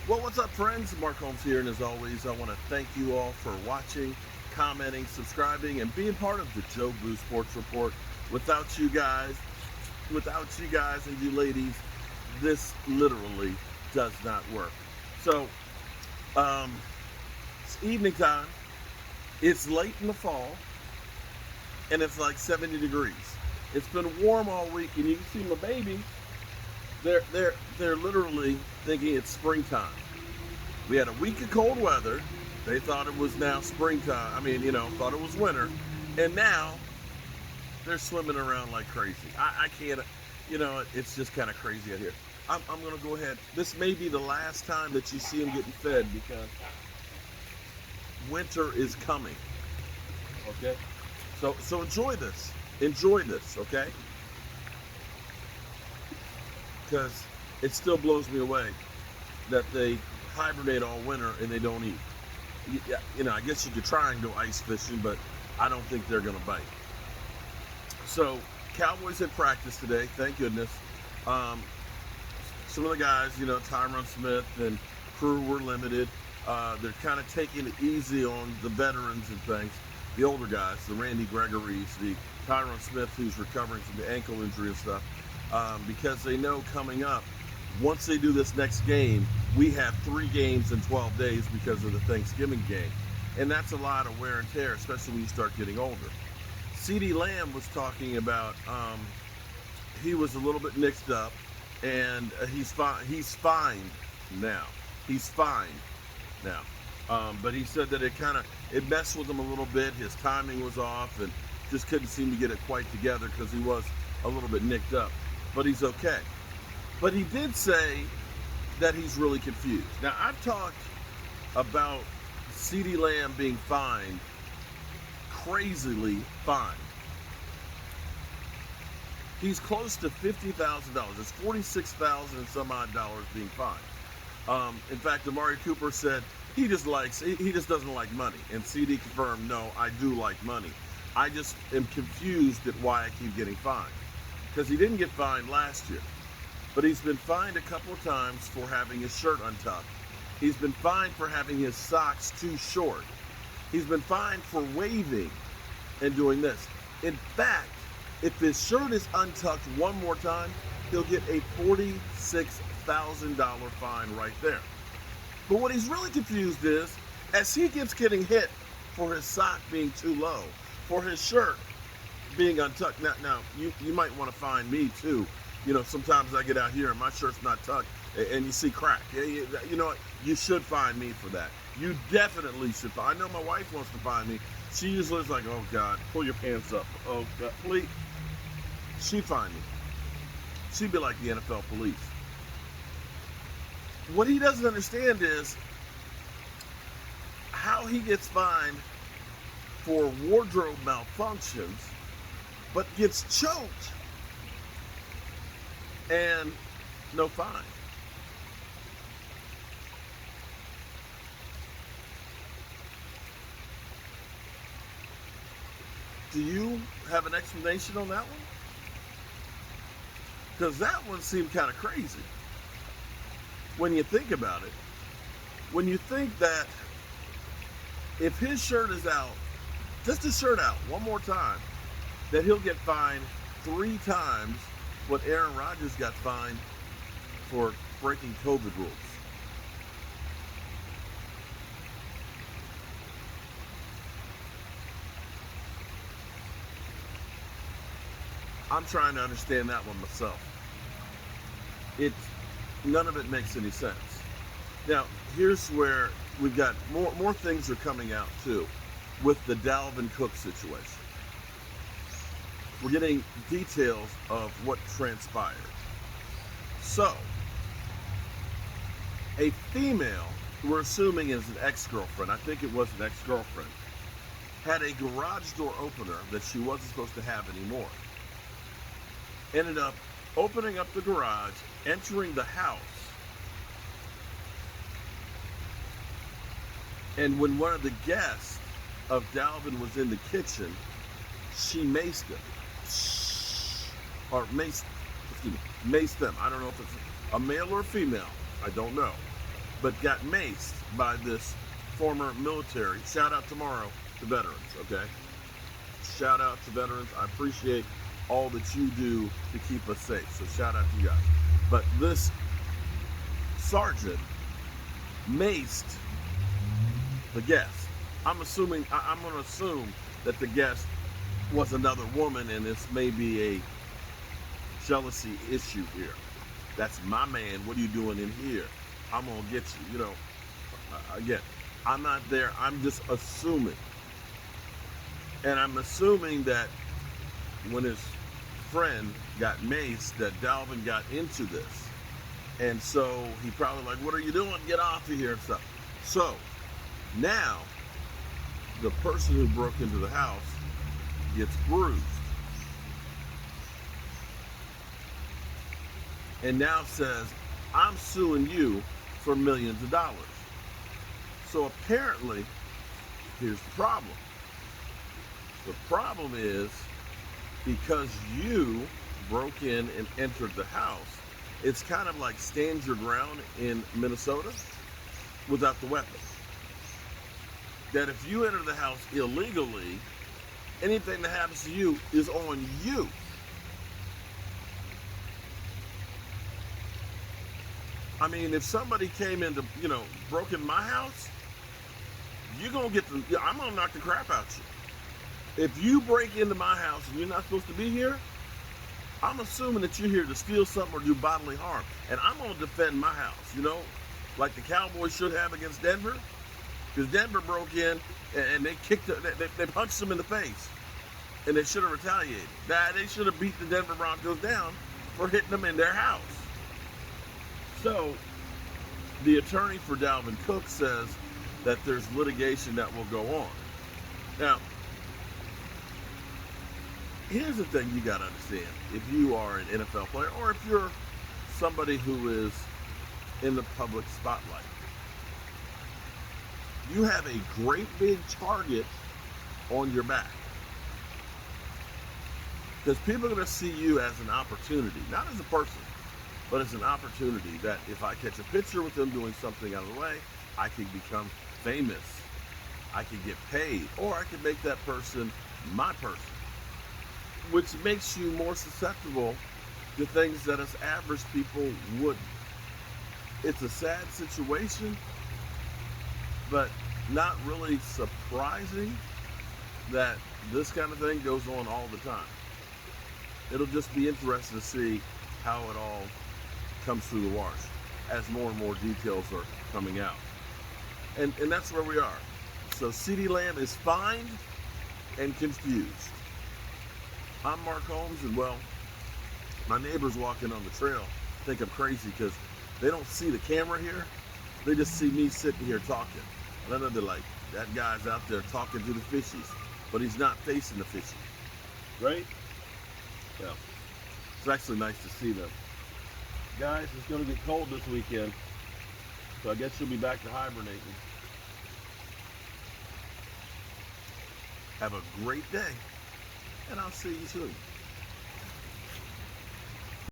Well, what's up, friends? Mark Holmes here, and as always, I want to thank you all for watching, commenting, subscribing, and being part of the Joe Blue Sports Report. Without you guys, and you ladies, this literally does not work. So, um, it's evening time. It's late in the fall, and it's like 70 degrees. It's been warm all week, and you can see my baby. They're literally thinking it's springtime. We had a week of cold weather. They thought it was now springtime. Thought it was winter. And now they're swimming around like crazy. I can't, it's just kind of crazy out here. I'm going to go ahead. This may be the last time that you see them getting fed because winter is coming. Okay? So enjoy this. Enjoy this, okay? Because it still blows me away that they hibernate all winter and they don't eat. I guess you could try and go ice fishing, but I don't think they're going to bite. So, Cowboys had practice today, thank goodness. Some of the guys, Tyron Smith and crew were limited. They're kind of taking it easy on the veterans and things. The older guys, the Randy Gregory's, the Tyron Smith, who's recovering from the ankle injury and stuff, because they know coming up, once they do this next game, we have 3 games in 12 days because of the Thanksgiving game. And that's a lot of wear and tear, especially when you start getting older. Ceedee Lamb was talking about he was a little bit mixed up, and he's fine. He's fine now. He's fine now. But he said that it messed with him a little bit. His timing was off, and just couldn't seem to get it quite together because he was a little bit nicked up. But he's okay. But he did say that he's really confused. Now, I've talked about Ceedee Lamb being fined, crazily fined. He's close to $50,000. It's $46,000 and some odd dollars being fined. In fact, Amari Cooper said he just doesn't like money. And CD confirmed, no, I do like money. I just am confused at why I keep getting fined. Because he didn't get fined last year. But he's been fined a couple of times for having his shirt untucked. He's been fined for having his socks too short. He's been fined for waving and doing this. In fact, if his shirt is untucked one more time, he'll get a $46,000 fine right there. But what he's really confused is, as he keeps getting hit for his sock being too low, for his shirt being untucked. Now you might want to find me too. Sometimes I get out here and my shirt's not tucked and you see crack. Yeah, you know what? You should find me for that. You definitely should. I know my wife wants to find me. She usually is like, oh God, pull your pants up. Oh God, please. She'd find me. She'd be like the NFL police. What he doesn't understand is how he gets fined for wardrobe malfunctions, but gets choked and no fine. Do you have an explanation on that one? Because that one seemed kind of crazy when you think about it. When you think that if his shirt is out, just his shirt out one more time, that he'll get fined 3 times what Aaron Rodgers got fined for breaking COVID rules. I'm trying to understand that one myself. None of it makes any sense. Now, here's where we've got more things are coming out too with the Davin Cook situation. We're getting details of what transpired. So, a female, we're assuming is an ex-girlfriend, I think it was an ex-girlfriend, had a garage door opener that she wasn't supposed to have anymore. Ended up opening up the garage, entering the house, and when one of the guests of Dalvin was in the kitchen, she maced him. Or maced them. I don't know if it's a male or a female. I don't know. but got maced by this former military. Shout out tomorrow to veterans, okay? Shout out to veterans. I appreciate all that you do to keep us safe. So shout out to you guys. But this sergeant maced the guest. I'm going to assume that the guest was another woman, and this may be a jealousy issue here. That's my man. What are you doing in here? I'm going to get you. You know, again, I'm not there. I'm just assuming. And I'm assuming that when his friend got maced, that Davin got into this. And so he probably like, what are you doing? Get off of here and stuff. So now the person who broke into the house gets bruised. And now says, I'm suing you for millions of dollars. So apparently, here's the problem. The problem is because you broke in and entered the house, it's kind of like stand your ground in Minnesota without the weapon. That if you enter the house illegally, anything that happens to you is on you. I mean, if somebody came into, broke in my house, you're going to get I'm going to knock the crap out you. If you break into my house and you're not supposed to be here, I'm assuming that you're here to steal something or do bodily harm. And I'm going to defend my house, like the Cowboys should have against Denver. Because Denver broke in and they they punched them in the face. And they should have retaliated. They should have beat the Denver Broncos down for hitting them in their house. So, the attorney for Davin Cook says that there's litigation that will go on. Now, here's the thing you got to understand. If you are an NFL player or if you're somebody who is in the public spotlight, you have a great big target on your back. Because people are going to see you as an opportunity, not as a person, but as an opportunity that if I catch a picture with them doing something out of the way, I can become famous. I can get paid, or I can make that person my person, which makes you more susceptible to things that us average people wouldn't. It's a sad situation, but not really surprising that this kind of thing goes on all the time. It'll just be interesting to see how it all comes through the wash as more and more details are coming out. And that's where we are. So Ceedee Lamb is fined and confused. I'm Mark Holmes, and well, my neighbors walking on the trail think I'm crazy because they don't see the camera here. They just see me sitting here talking. And I know they're like, that guy's out there talking to the fishies, but he's not facing the fishies, right? Yeah, it's actually nice to see them. Guys, it's going to get cold this weekend, so I guess you'll be back to hibernating. Have a great day, and I'll see you soon.